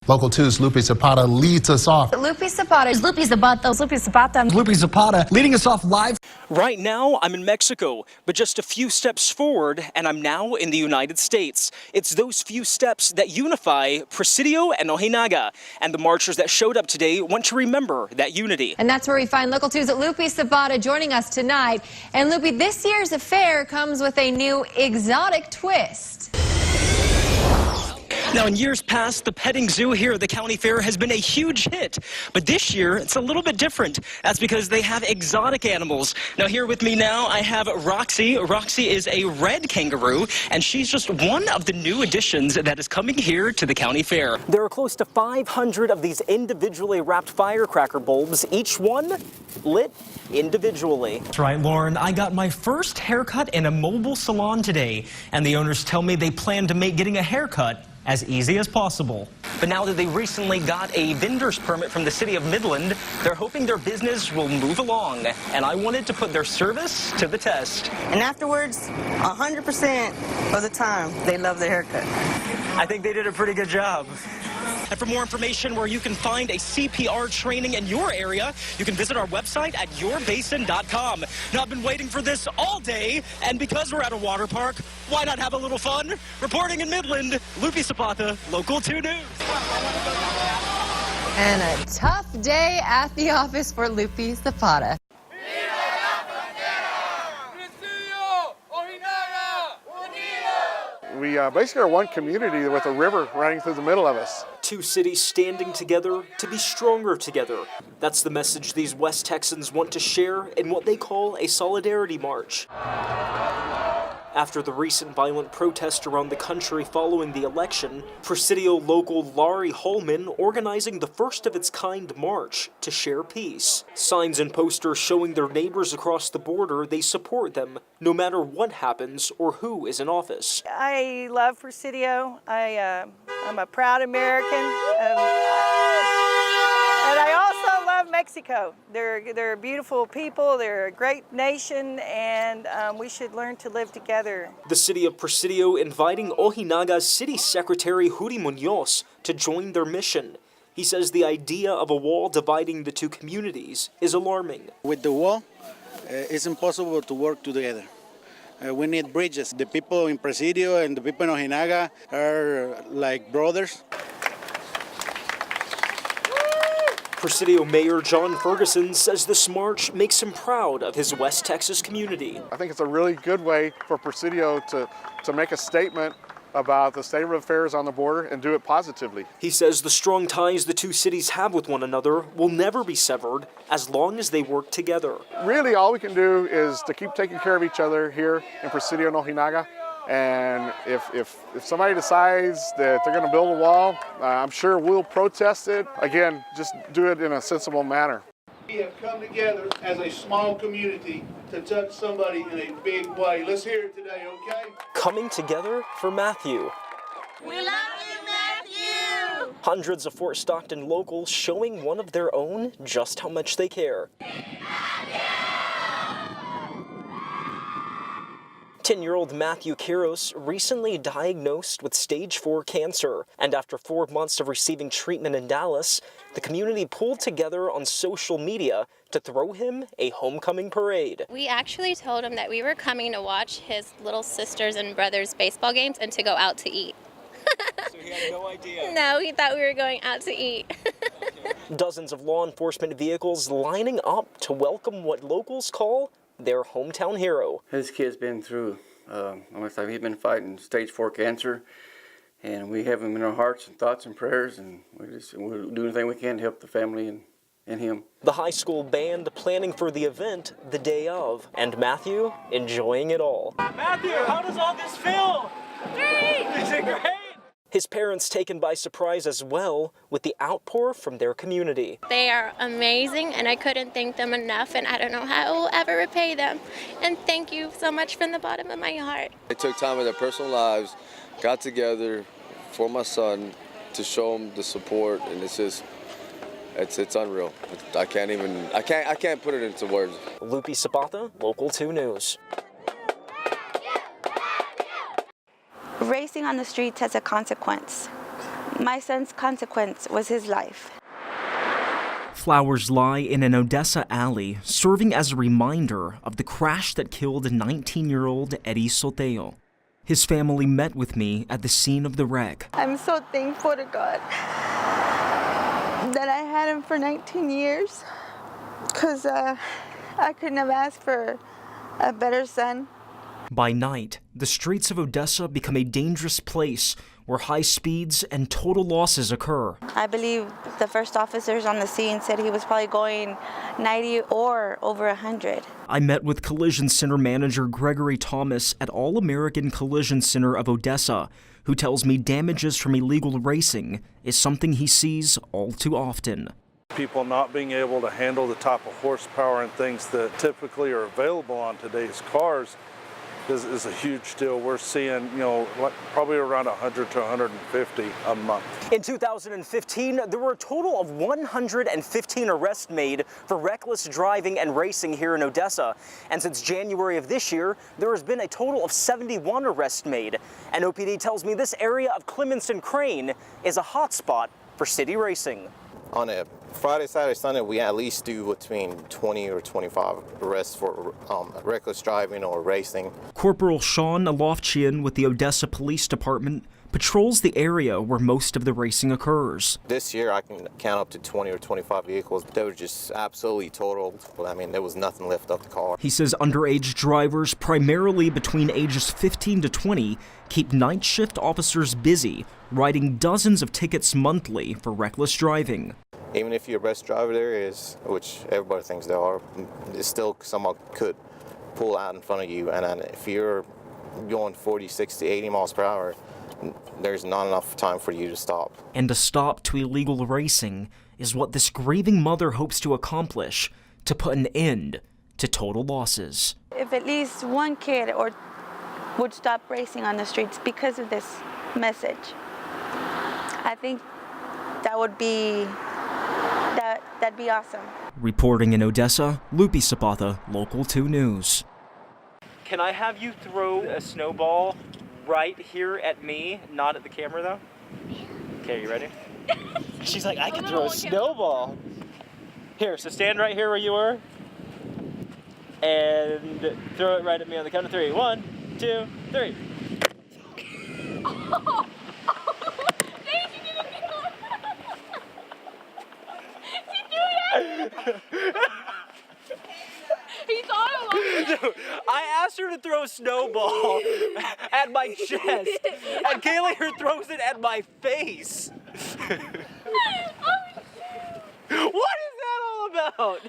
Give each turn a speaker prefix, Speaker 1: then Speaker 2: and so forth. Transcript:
Speaker 1: Local 2's Lupe Zapata leads us off.
Speaker 2: Lupe Zapata.
Speaker 3: Lupe Zapata.
Speaker 2: Lupe Zapata.
Speaker 4: Lupe Zapata leading us off live.
Speaker 5: Right now, I'm in Mexico, but just a few steps forward, and I'm now in the United States. It's those few steps that unify Presidio and Ojinaga, and the marchers that showed up today want to remember that unity.
Speaker 2: And that's where we find Local 2's Lupe Zapata joining us tonight. And Lupe, this year's affair comes with a new exotic twist.
Speaker 5: Now, in years past, the petting zoo here at the county fair has been a huge hit. But this year, it's a little bit different. That's because they have exotic animals. Now, here with me now, I have Roxy. Roxy is a red kangaroo, and she's just one of the new additions that is coming here to the county fair. There are close to 500 of these individually wrapped firecracker bulbs, each one lit individually.
Speaker 4: That's right, Lauren. I got my first haircut in a mobile salon today, and the owners tell me they plan to make getting a haircut as easy as possible.
Speaker 5: But now that they recently got a vendor's permit from the city of Midland, they're hoping their business will move along. And I wanted to put their service to the test.
Speaker 6: And afterwards, 100% of the time, they love their haircut.
Speaker 5: I think they did a pretty good job. And for more information where you can find a CPR training in your area, you can visit our website at yourbasin.com. Now, I've been waiting for this all day, and because we're at a water park, why not have a little fun? Reporting in Midland, Lupe Zapata, Local 2 News.
Speaker 2: And a tough day at the office for Lupe Zapata.
Speaker 7: We basically are one community with a river running through the middle of us.
Speaker 5: Two cities standing together to be stronger together. That's the message these West Texans want to share in what they call a solidarity march. After the recent violent protest around the country following the election, Presidio local Laurie Holman organizing the first of its kind march to share peace. Signs and posters showing their neighbors across the border they support them, no matter what happens or who is in office.
Speaker 6: I love Presidio. I'm a proud American. And I also love Mexico. They're beautiful people, they're a great nation, and we should learn to live together.
Speaker 5: The city of Presidio inviting Ojinaga's city secretary Juri Munoz to join their mission. He says the idea of a wall dividing the two communities is alarming.
Speaker 8: With the wall, it's impossible to work together. We need bridges. The people in Presidio and the people in Ojinaga are like brothers.
Speaker 5: Presidio Mayor John Ferguson says this march makes him proud of his West Texas community.
Speaker 7: I think it's a really good way for Presidio to make a statement about the state of affairs on the border and do it positively.
Speaker 5: He says the strong ties the two cities have with one another will never be severed as long as they work together.
Speaker 7: Really, all we can do is to keep taking care of each other here in Presidio and Ojinaga. And if somebody decides that they're going to build a wall, I'm sure we'll protest it. Again, just do it in a sensible manner.
Speaker 9: We have come together as a small community to touch somebody in a big way. Let's hear it today, okay?
Speaker 5: Coming together for Matthew.
Speaker 10: We love you, Matthew!
Speaker 5: Hundreds of Fort Stockton locals showing one of their own just how much they care. 10-year-old Matthew Kiros recently diagnosed with stage 4 cancer, and after 4 months of receiving treatment in Dallas, the community pulled together on social media to throw him a homecoming parade.
Speaker 11: We actually told him that we were coming to watch his little sisters and brothers' baseball games and to go out to eat.
Speaker 5: So he had no idea?
Speaker 11: No, he thought we were going out to eat.
Speaker 5: Dozens of law enforcement vehicles lining up to welcome what locals call their hometown hero.
Speaker 12: His kid's been through, almost like he's been fighting stage 4 cancer, and we have him in our hearts and thoughts and prayers, and we'll do anything we can to help the family and him.
Speaker 5: The high school band planning for the event the day of, and Matthew enjoying it all.
Speaker 13: Matthew, how does all this feel?
Speaker 11: Great!
Speaker 13: Is it great?
Speaker 5: His parents taken by surprise as well with the outpour from their community.
Speaker 11: They are amazing, and I couldn't thank them enough, and I don't know how I will ever repay them. And thank you so much from the bottom of my heart.
Speaker 14: They took time in their personal lives, got together for my son to show him the support, and it's just, it's unreal. I can't put it into words.
Speaker 5: Lupe Zapata, Local 2 News.
Speaker 15: Racing on the streets has a consequence.
Speaker 3: My son's consequence was his life.
Speaker 4: Flowers lie in an Odessa alley, serving as a reminder of the crash that killed 19-year-old Eddie Sotelo. His family met with me at the scene of the wreck.
Speaker 3: I'm so thankful to God that I had him for 19 years, because I couldn't have asked for a better son.
Speaker 4: By night, the streets of Odessa become a dangerous place where high speeds and total losses occur.
Speaker 3: I believe the first officers on the scene said he was probably going 90 or over 100.
Speaker 4: I met with Collision Center manager Gregory Thomas at All American Collision Center of Odessa, who tells me damages from illegal racing is something he sees all too often.
Speaker 15: People not being able to handle the type of horsepower and things that typically are available on today's cars is a huge deal. We're seeing, like probably around 100 to 150 a month.
Speaker 5: In 2015, there were a total of 115 arrests made for reckless driving and racing here in Odessa. And since January of this year, there has been a total of 71 arrests made. And OPD tells me this area of Clements and Crane is a hotspot for city racing.
Speaker 16: On a Friday, Saturday, Sunday, we at least do between 20 or 25 arrests for reckless driving or racing.
Speaker 4: Corporal Sean Alofchian with the Odessa Police Department patrols the area where most of the racing occurs.
Speaker 16: This year, I can count up to 20 or 25 vehicles. They were just absolutely totaled. I mean, there was nothing left of the car.
Speaker 4: He says underage drivers, primarily between ages 15 to 20, keep night shift officers busy, writing dozens of tickets monthly for reckless driving.
Speaker 16: Even if your best driver there is, which everybody thinks they are, it's still someone could pull out in front of you. And if you're going 40, 60, 80 miles per hour, there's not enough time for you to stop.
Speaker 4: And a stop to illegal racing is what this grieving mother hopes to accomplish, to put an end to total losses.
Speaker 3: If at least one kid would stop racing on the streets because of this message, I think that'd be awesome.
Speaker 4: Reporting in Odessa, Lupe Zapata, Local 2 News.
Speaker 5: Can I have you throw a snowball right here at me, not at the camera though? Okay, you ready? She's like, I can throw a snowball. Here, so stand right here where you were and throw it right at me on the count of 3. 1, 2, 3. I asked her to throw a snowball at my chest, and Kaylee throws it at my face. What is that all about?